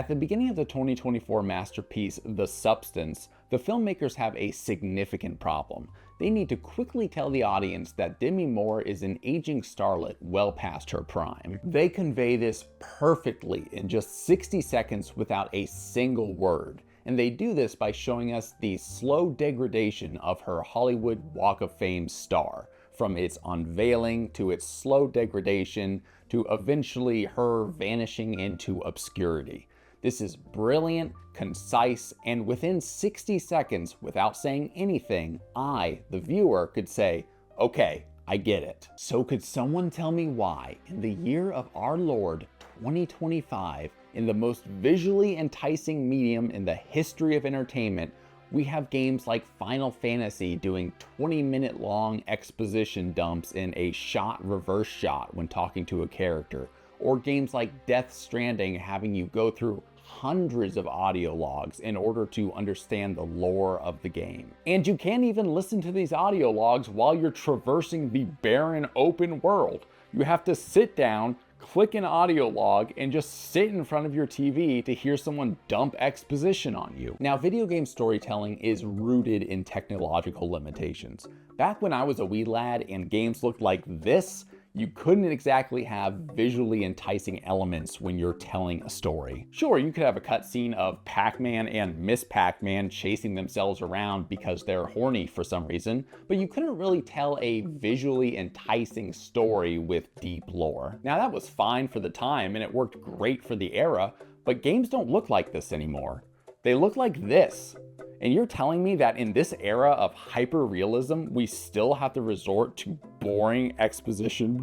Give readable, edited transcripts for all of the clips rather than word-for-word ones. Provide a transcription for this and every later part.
At the beginning of the 2024 masterpiece, The Substance, the filmmakers have a significant problem. They need to quickly tell the audience that Demi Moore is an aging starlet well past her prime. They convey this perfectly in just 60 seconds without a single word. And they do this by showing us the slow degradation of her Hollywood Walk of Fame star, from its unveiling to its slow degradation to eventually her vanishing into obscurity. This is brilliant, concise, and within 60 seconds, without saying anything, I, the viewer, could say, okay, I get it. So could someone tell me why, in the year of our Lord 2025, in the most visually enticing medium in the history of entertainment, we have games like Final Fantasy doing 20-minute long exposition dumps in a shot reverse shot when talking to a character, or games like Death Stranding having you go through hundreds of audio logs in order to understand the lore of the game. And you can't even listen to these audio logs while you're traversing the barren open world. You have to sit down, click an audio log, and just sit in front of your TV to hear someone dump exposition on you. Now, video game storytelling is rooted in technological limitations. Back when I was a wee lad and games looked like this, you couldn't exactly have visually enticing elements when you're telling a story. Sure, you could have a cutscene of Pac-Man and Miss Pac-Man chasing themselves around because they're horny for some reason, but you couldn't really tell a visually enticing story with deep lore. Now, that was fine for the time and it worked great for the era, but games don't look like this anymore. They look like this. And you're telling me that in this era of hyper-realism, we still have to resort to boring exposition?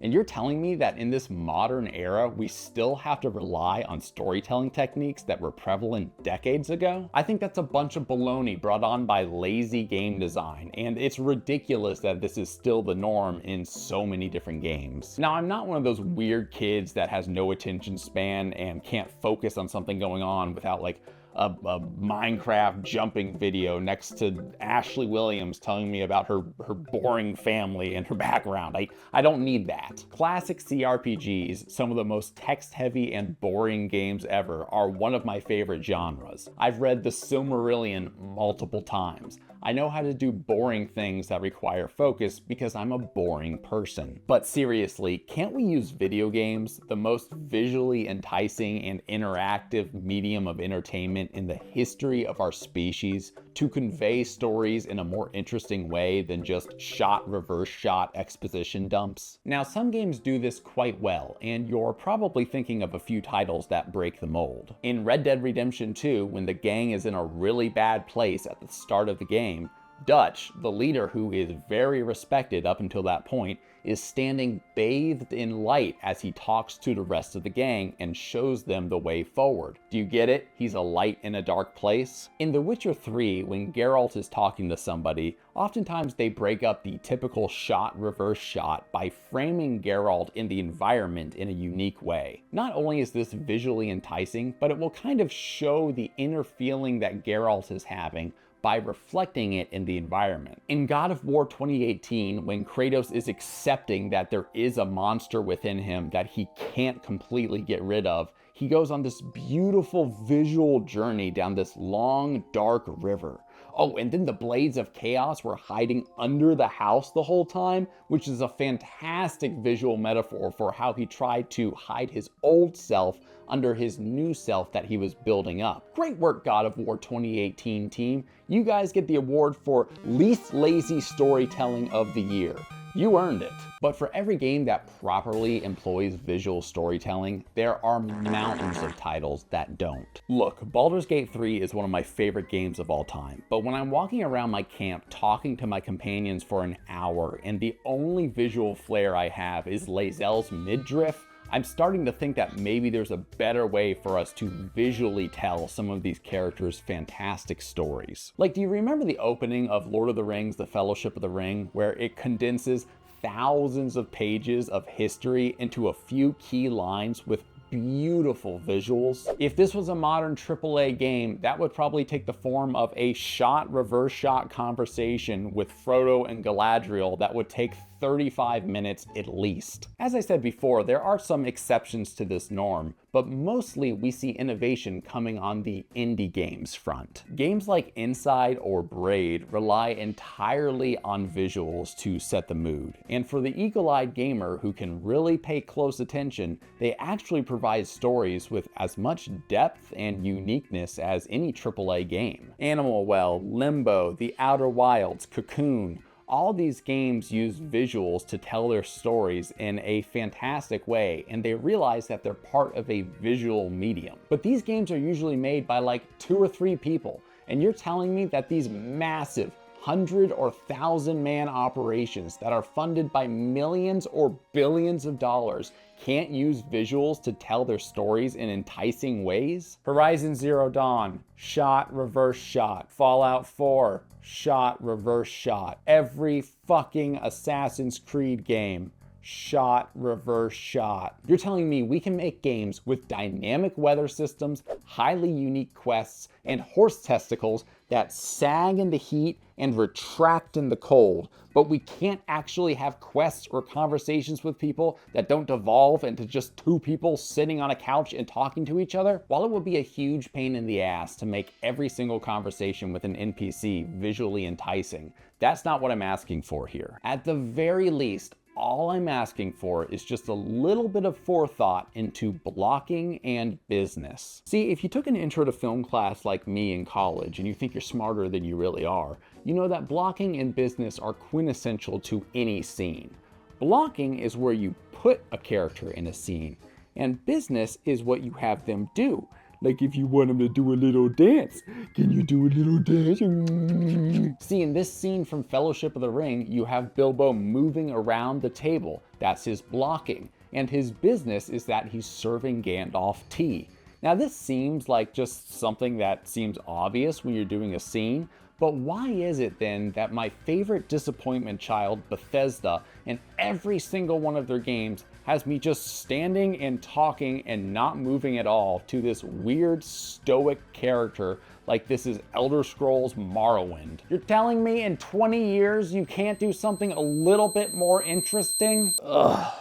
And you're telling me that in this modern era, we still have to rely on storytelling techniques that were prevalent decades ago? I think that's a bunch of baloney brought on by lazy game design, and it's ridiculous that this is still the norm in so many different games. Now, I'm not one of those weird kids that has no attention span and can't focus on something going on without like a Minecraft jumping video next to Ashley Williams telling me about her boring family and her background. I don't need that. Classic CRPGs, some of the most text-heavy and boring games ever, are one of my favorite genres. I've read The Silmarillion multiple times. I know how to do boring things that require focus because I'm a boring person. But seriously, can't we use video games, the most visually enticing and interactive medium of entertainment in the history of our species, to convey stories in a more interesting way than just shot reverse shot exposition dumps? Now, some games do this quite well, and you're probably thinking of a few titles that break the mold. In Red Dead Redemption 2, when the gang is in a really bad place at the start of the game, Dutch, the leader who is very respected up until that point, is standing bathed in light as he talks to the rest of the gang and shows them the way forward. Do you get it? He's a light in a dark place. In The Witcher 3, when Geralt is talking to somebody, oftentimes they break up the typical shot reverse shot by framing Geralt in the environment in a unique way. Not only is this visually enticing, but it will kind of show the inner feeling that Geralt is having by reflecting it in the environment. In God of War 2018, when Kratos is accepting that there is a monster within him that he can't completely get rid of, he goes on this beautiful visual journey down this long, dark river. Oh, and then the Blades of Chaos were hiding under the house the whole time, which is a fantastic visual metaphor for how he tried to hide his old self under his new self that he was building up. Great work, God of War 2018 team. You guys get the award for least lazy storytelling of the year. You earned it. But for every game that properly employs visual storytelling, there are mountains of titles that don't. Look, Baldur's Gate 3 is one of my favorite games of all time, but when I'm walking around my camp talking to my companions for an hour and the only visual flair I have is Lae'zel's midriff, I'm starting to think that maybe there's a better way for us to visually tell some of these characters' fantastic stories. Like, do you remember the opening of Lord of the Rings, The Fellowship of the Ring, where it condenses thousands of pages of history into a few key lines with beautiful visuals? If this was a modern AAA game, that would probably take the form of a shot reverse shot conversation with Frodo and Galadriel that would take 35 minutes at least. As I said before, there are some exceptions to this norm, but mostly we see innovation coming on the indie games front. Games like Inside or Braid rely entirely on visuals to set the mood, and for the eagle-eyed gamer who can really pay close attention, they actually provide stories with as much depth and uniqueness as any AAA game. Animal Well, Limbo, The Outer Wilds, Cocoon, all these games use visuals to tell their stories in a fantastic way, and they realize that they're part of a visual medium. But these games are usually made by like 2 or 3 people, and you're telling me that these massive 100 or 1,000 man operations that are funded by millions or billions of dollars can't use visuals to tell their stories in enticing ways? Horizon Zero Dawn, shot, reverse shot. Fallout 4, shot, reverse shot. Every fucking Assassin's Creed game, shot, reverse shot. You're telling me we can make games with dynamic weather systems, highly unique quests, and horse testicles that sag in the heat and retract in the cold, but we can't actually have quests or conversations with people that don't devolve into just 2 people sitting on a couch and talking to each other? While it would be a huge pain in the ass to make every single conversation with an NPC visually enticing, that's not what I'm asking for here. At the very least, all I'm asking for is just a little bit of forethought into blocking and business. See, if you took an intro to film class like me in college and you think you're smarter than you really are, you know that blocking and business are quintessential to any scene. Blocking is where you put a character in a scene, and business is what you have them do. Like if you want them to do a little dance, can you do a little dance? See, in this scene from Fellowship of the Ring, you have Bilbo moving around the table. That's his blocking. And his business is that he's serving Gandalf tea. Now this seems like just something that seems obvious when you're doing a scene, but why is it then that my favorite disappointment child, Bethesda, in every single one of their games has me just standing and talking and not moving at all to this weird stoic character like this is Elder Scrolls Morrowind? You're telling me in 20 years you can't do something a little bit more interesting? Ugh.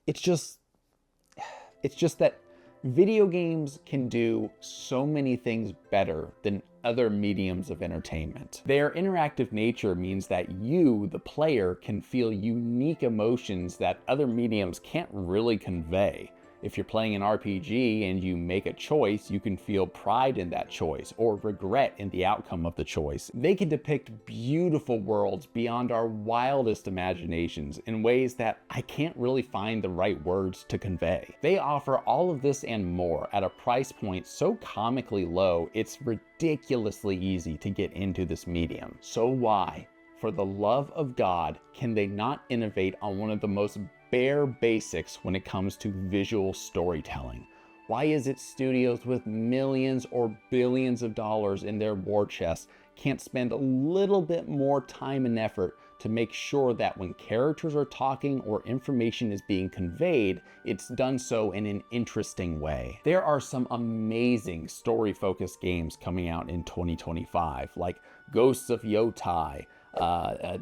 It's just that video games can do so many things better than other mediums of entertainment. Their interactive nature means that you, the player, can feel unique emotions that other mediums can't really convey. If you're playing an RPG and you make a choice, you can feel pride in that choice or regret in the outcome of the choice. They can depict beautiful worlds beyond our wildest imaginations in ways that I can't really find the right words to convey. They offer all of this and more at a price point so comically low, it's ridiculously easy to get into this medium. So why, for the love of God, can they not innovate on one of the most bare basics when it comes to visual storytelling? Why is it studios with millions or billions of dollars in their war chest can't spend a little bit more time and effort to make sure that when characters are talking or information is being conveyed, it's done so in an interesting way? There are some amazing story-focused games coming out in 2025, like Ghosts of Yotai,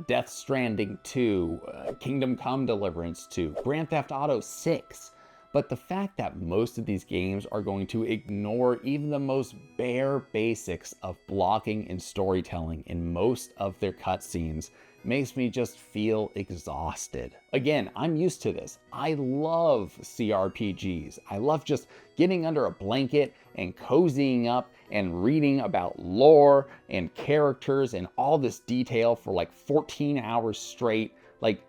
Death Stranding 2, Kingdom Come Deliverance 2, Grand Theft Auto 6. But the fact that most of these games are going to ignore even the most bare basics of blocking and storytelling in most of their cutscenes makes me just feel exhausted. Again, I'm used to this. I love CRPGs. I love just getting under a blanket and cozying up and reading about lore and characters and all this detail for like 14 hours straight. Like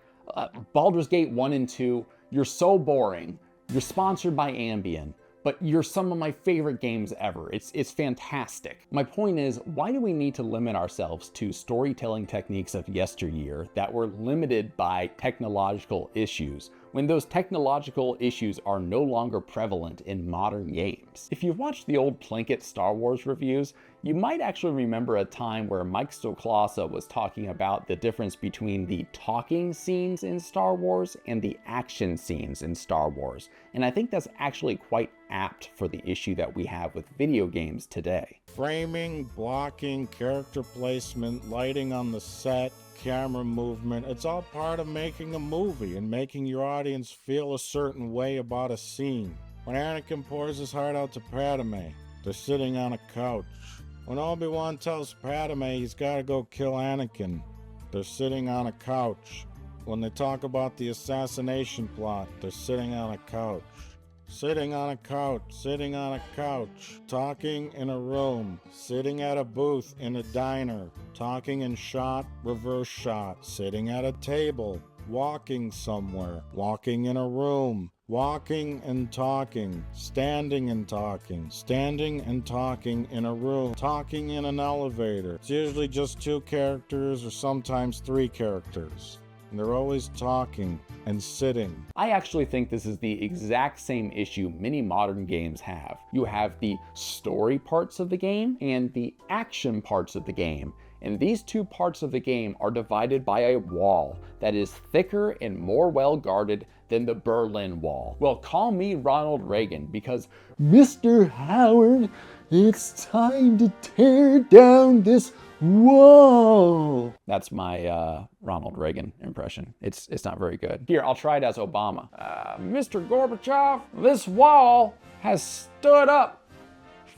Baldur's Gate 1 and 2, you're so boring. You're sponsored by Ambien, but you're some of my favorite games ever. It's fantastic. My point is, why do we need to limit ourselves to storytelling techniques of yesteryear that were limited by technological issues when those technological issues are no longer prevalent in modern games? If you've watched the old Plinkett Star Wars reviews, you might actually remember a time where Mike Stoklasa was talking about the difference between the talking scenes in Star Wars and the action scenes in Star Wars. And I think that's actually quite apt for the issue that we have with video games today. Framing, blocking, character placement, lighting on the set, camera movement. It's all part of making a movie and making your audience feel a certain way about a scene. When Anakin pours his heart out to Padme, they're sitting on a couch. When Obi-Wan tells Padme he's gotta go kill Anakin, they're sitting on a couch. When they talk about the assassination plot, they're sitting on a couch. Sitting on a couch, sitting on a couch, talking in a room, sitting at a booth in a diner, talking in shot, reverse shot, sitting at a table, walking somewhere, walking in a room, walking and talking, standing and talking in a room, talking in an elevator. It's usually just 2 characters or sometimes 3 characters. And they're always talking and sitting. I actually think this is the exact same issue many modern games have. You have the story parts of the game and the action parts of the game. And these 2 parts of the game are divided by a wall that is thicker and more well guarded than the Berlin Wall. Well, call me Ronald Reagan, because Mr. Howard, it's time to tear down this wall. That's my Ronald Reagan impression. It's not very good. Here, I'll try it as Obama. Mr. Gorbachev, this wall has stood up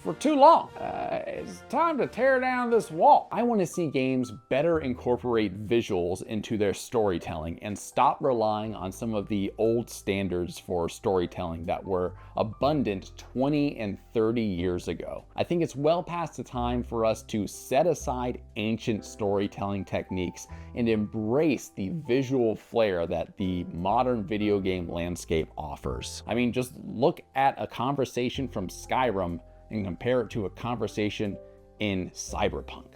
for too long. It's time to tear down this wall. I want to see games better incorporate visuals into their storytelling and stop relying on some of the old standards for storytelling that were abundant 20 and 30 years ago. I think it's well past the time for us to set aside ancient storytelling techniques and embrace the visual flair that the modern video game landscape offers. I mean, just look at a conversation from Skyrim and compare it to a conversation in Cyberpunk.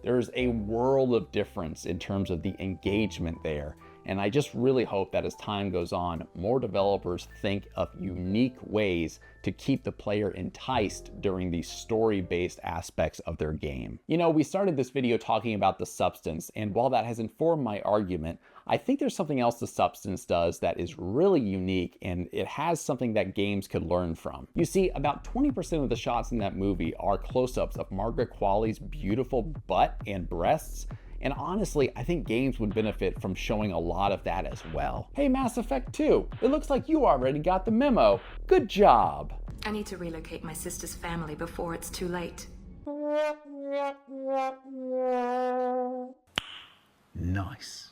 There's a world of difference in terms of the engagement there. And I just really hope that as time goes on, more developers think of unique ways to keep the player enticed during the story-based aspects of their game. You know, we started this video talking about the substance, and while that has informed my argument, I think there's something else the substance does that is really unique, and it has something that games could learn from. You see, about 20% of the shots in that movie are close-ups of Margaret Qualley's beautiful butt and breasts, and honestly, I think games would benefit from showing a lot of that as well. Hey, Mass Effect 2, it looks like you already got the memo. Good job. I need to relocate my sister's family before it's too late. Nice.